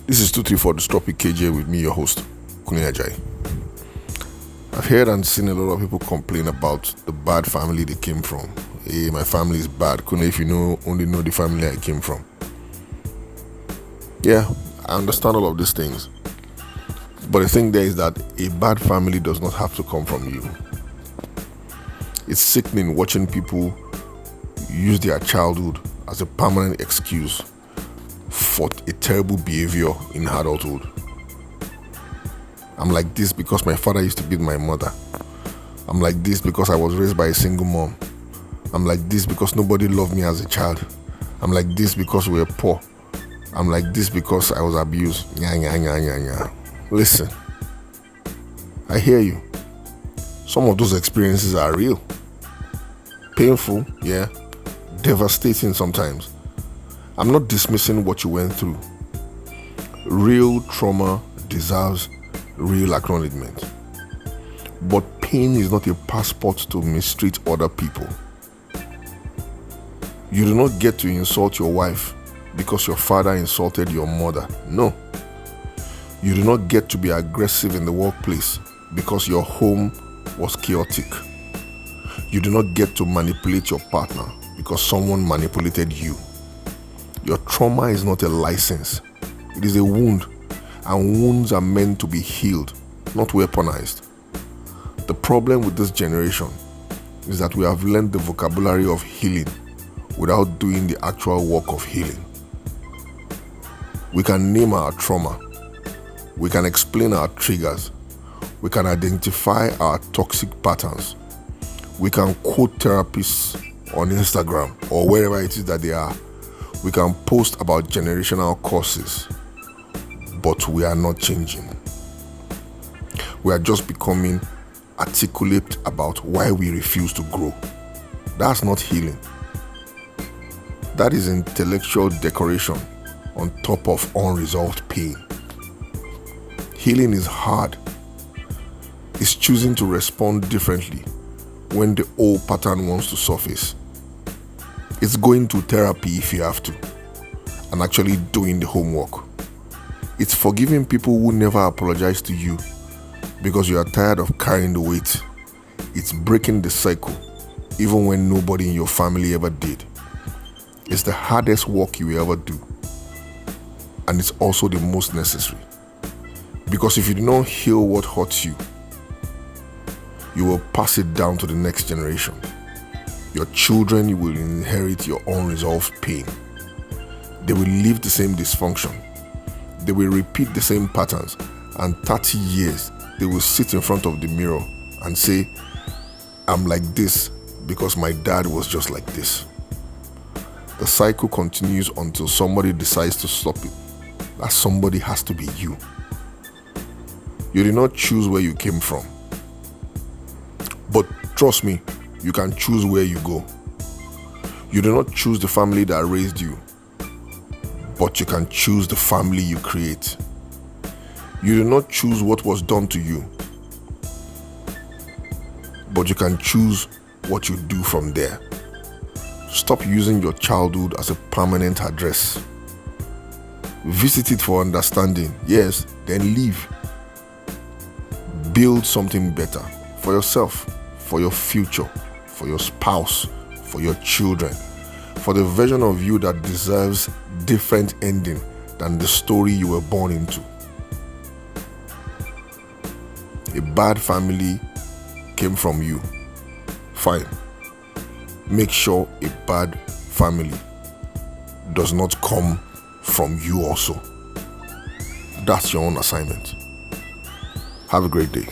This is 234 Dystrophic KJ with me, your host, Kunle Ajayi. I've heard and seen a lot of people complain about the bad family they came from. Hey, my family is bad. Kunle, if you only know the family I came from. Yeah, I understand all of these things. But the thing there is that a bad family does not have to come from you. It's sickening watching people use their childhood as a permanent excuse for a terrible behavior in adulthood. I'm like this because my father used to beat my mother. I'm like this because I was raised by a single mom. I'm like this because nobody loved me as a child. I'm like this because we were poor. I'm like this because I was abused. Listen, I hear you. Some of those experiences are real. Painful, yeah. Devastating sometimes. I'm not dismissing what you went through. Real trauma deserves real acknowledgement. But pain is not a passport to mistreat other people. You do not get to insult your wife because your father insulted your mother. No. You do not get to be aggressive in the workplace because your home was chaotic. You do not get to manipulate your partner because someone manipulated you. Your trauma is not a license. It is a wound, and wounds are meant to be healed, not weaponized. The problem with this generation is that we have learned the vocabulary of healing without doing the actual work of healing. We can name our trauma. We can explain our triggers. We can identify our toxic patterns. We can quote therapists on Instagram or wherever it is that they are. We can post about generational causes, but we are not changing. We are just becoming articulate about why we refuse to grow. That's not healing. That is intellectual decoration on top of unresolved pain. Healing is hard. It's choosing to respond differently when the old pattern wants to surface. It's going to therapy if you have to, and actually doing the homework. It's forgiving people who never apologize to you because you are tired of carrying the weight. It's breaking the cycle, even when nobody in your family ever did. It's the hardest work you will ever do, and it's also the most necessary. Because if you do not heal what hurts you, you will pass it down to the next generation. Your children will inherit your unresolved pain. They will live the same dysfunction. They will repeat the same patterns, and 30 years they will sit in front of the mirror and say, I'm like this because my dad was just like this. The cycle continues until somebody decides to stop it. That somebody has to be you. You did not choose where you came from. But trust me, you can choose where you go. You do not choose the family that raised you, but you can choose the family you create. You do not choose what was done to you, but you can choose what you do from there. Stop using your childhood as a permanent address. Visit it for understanding, yes, then leave. Build something better for yourself, for your future, for your spouse, for your children, for the version of you that deserves different ending than the story you were born into. A bad family came from you. Fine. Make sure a bad family does not come from you also. That's your own assignment. Have a great day.